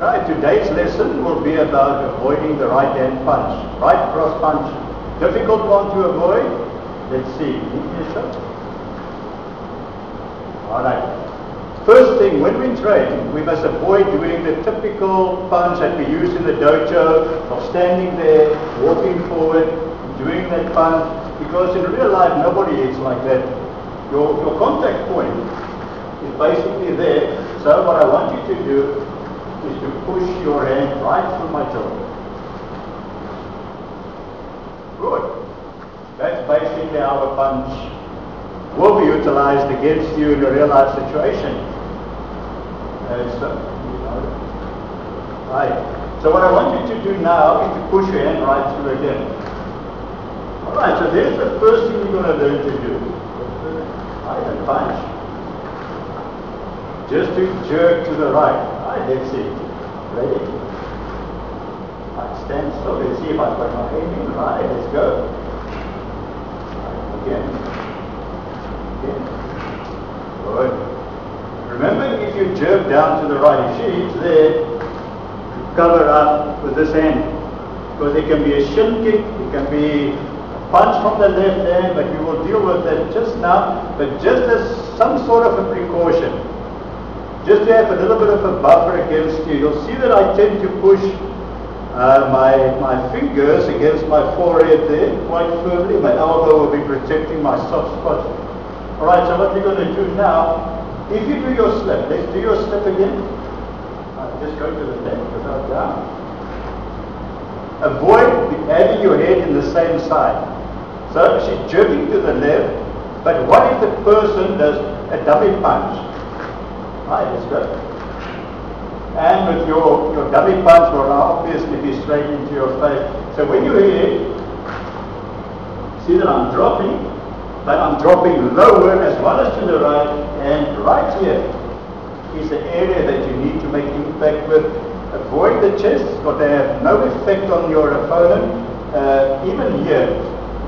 Right, today's lesson will be about avoiding the right hand punch. Right cross punch, difficult one to avoid. Let's see. Alright. First thing, when we train, we must avoid doing the typical punch that we use in the dojo of standing there, walking forward, doing that punch, because in real life nobody hits like that. Your contact point is basically there. So what I want you to do is to push your hand right through my jaw. Good. That's basically how a punch will be utilized against you in a real life situation. Right. So what I want you to do now is to push your hand right through again. Alright, so there's the first thing you're going to learn to do. Right, and punch. Just to jerk to the right. Alright, let's see. Ready? Right, stand still. Let's see if I put my hand in. Right, let's go. Right, again. Again. Good. Remember, if you jerk down to the right, if she hits there, cover up with this hand. Because it can be a shin kick, it can be a punch from the left hand, but we will deal with that just now. But just as some sort of a precaution. Just to have a little bit of a buffer against you. You'll see that I tend to push my fingers against my forehead there quite firmly. My elbow will be protecting my soft spot. Alright, so what we're going to do now, if you do your slip, let's do your slip again. Just go to the left without down. Avoid having your head in the same side. So she's jerking to the left, but what if the person does a dummy punch? Right, let's go. And with your dummy punch will obviously be straight into your face. So when you hit, see that I'm dropping, but I'm dropping lower as well as to the right, and right here is the area that you need to make impact with. Avoid the chest, because they have no effect on your opponent. Even here,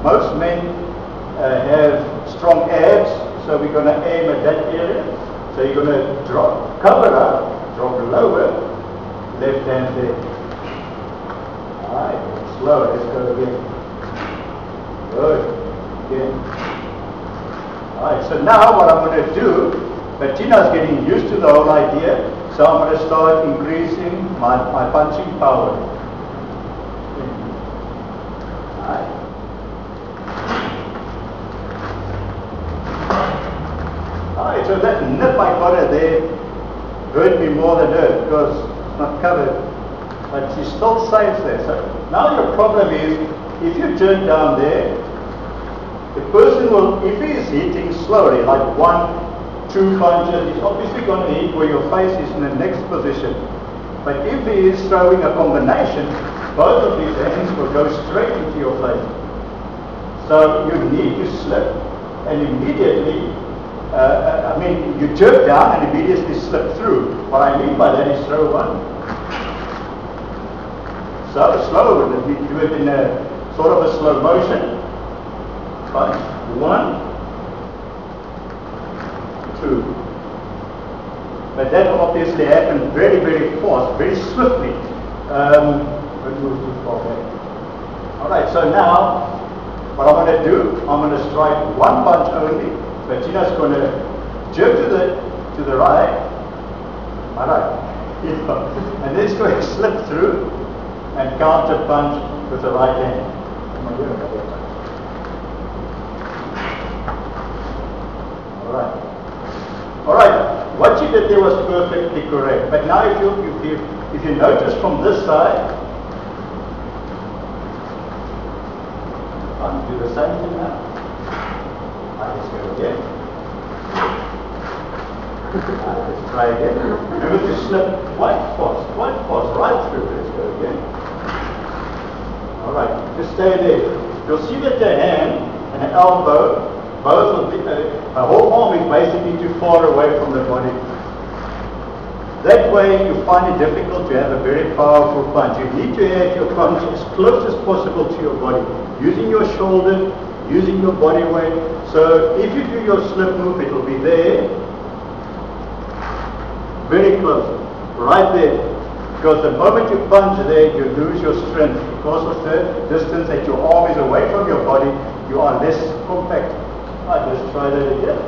most men have strong abs, so we're going to aim at that area. So you're going to drop, cover up, drop lower, left hand there. Alright, slower, let's go again. Good, again. Alright, so now what I'm going to do, Bettina's getting used to the whole idea, so I'm going to start increasing my punching power. Alright. Alright, so that nip I got her there hurt me more than her because it's not covered. But she's still safe there. So now your problem is, if you jerk down there, the person will, if he is hitting slowly, like 1, 2 punches, he's obviously going to hit where your face is in the next position. But if he is throwing a combination, both of his hands will go straight into your face. So you need to slip and immediately you jerk down and immediately slip through. What I mean by that is throw one. So slow, we do it in a sort of a slow motion. Punch. 1, 2. But that will obviously happen very, very fast, very swiftly. Don't move too far back. Alright, so now what I'm going to do, I'm going to strike one punch only. Bettina's going to jerk to the right. Alright. And then it's going to slip through and counter punch with the right hand. Alright. Alright. What you did there was perfectly correct. But now if you notice from this side, I'll do the same thing now. Let's go again. Let's try again. Remember to slip quite fast, right through. Let's go again. Alright, just stay there. You'll see that the hand and the elbow, both of the whole arm is basically too far away from the body. That way you find it difficult to have a very powerful punch. You need to have your punch as close as possible to your body, using your shoulder, using your body weight. So if you do your slip move, it will be there, very close, right there. Because the moment you punch there, you lose your strength. Because of the distance that your arm is away from your body, you are less compact. Right, let's try that again.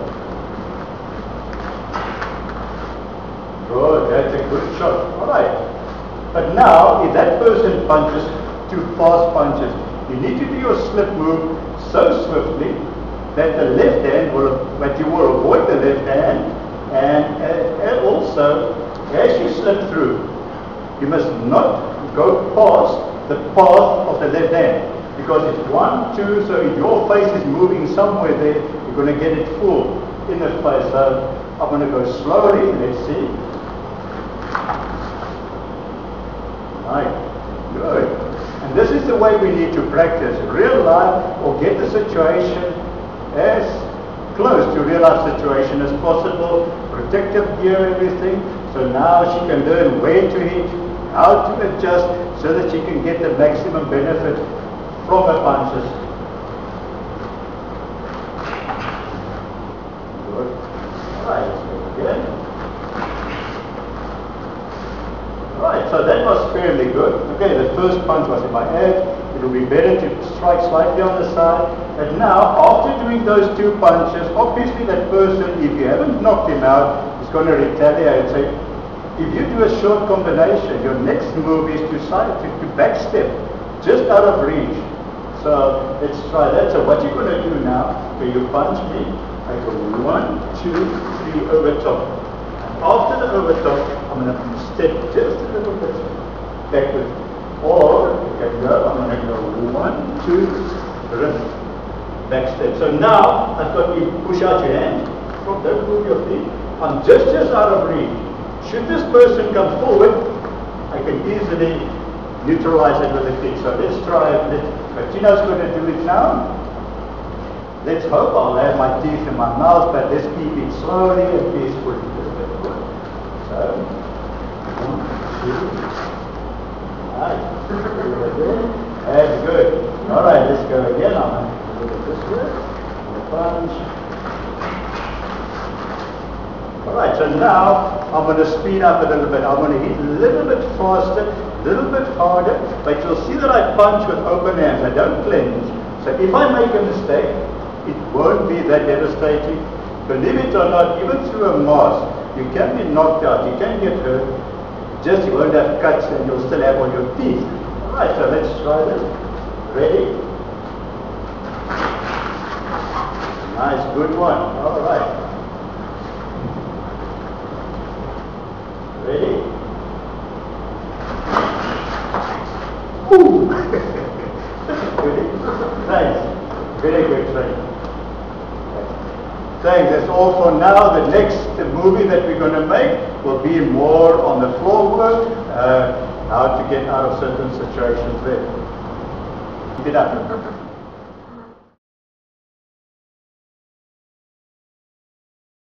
Good, that's a good shot. Alright. But now, if that person punches two fast punches, you need to do your slip move so swiftly that the left hand but you will avoid the left hand, and also, as you slip through, you must not go past the path of the left hand, because it's 1, 2, so if your face is moving somewhere there, you're going to get it full in the face. So I'm going to go slowly, let's see. Right, good. And this is the way we need to practice real life, or get the situation as close to real life situation as possible. Protective gear, everything. So now she can learn where to hit, how to adjust, so that she can get the maximum benefit from her punches. Good. Alright, let's go again. Right, so that was fairly good. Okay, the first punch was in my head. It will be better to strike slightly on the side. And now, after doing those two punches, obviously that person, if you haven't knocked him out, is going to retaliate. So if you do a short combination, your next move is to backstep, just out of reach. So let's try that. So what you're going to do now, when you punch me, I go 1, 2, 3 over top. After the over top, I'm going to step just a little bit backward. Or, you can go, I'm going to go 1, 2, rip, back step. So now, I've got you push out your hand, don't move your feet. I'm just out of reach. Should this person come forward, I can easily neutralize it with a kick. So let's try it. Bertino's going to do it now. Let's hope I'll have my teeth in my mouth, but let's keep it slowly and peacefully. So, 1, 2, right. That's good. Alright, let's go again. I'm going to look at this way. Punch. Alright, so now I'm going to speed up a little bit. I'm going to hit a little bit faster, a little bit harder, but you'll see that I punch with open hands. I don't clench. So if I make a mistake, it won't be that devastating. Believe it or not, even through a mask, you can be knocked out, you can get hurt, just you won't have cuts and you'll still have all your teeth. Alright, so let's try this. Ready? Nice, good one. Alright. Ready? Ooh! Thanks. Very good training. Thanks, that's all for now. The next movie that we're going to make will be more on the floor work, how to get out of certain situations there. Keep it up.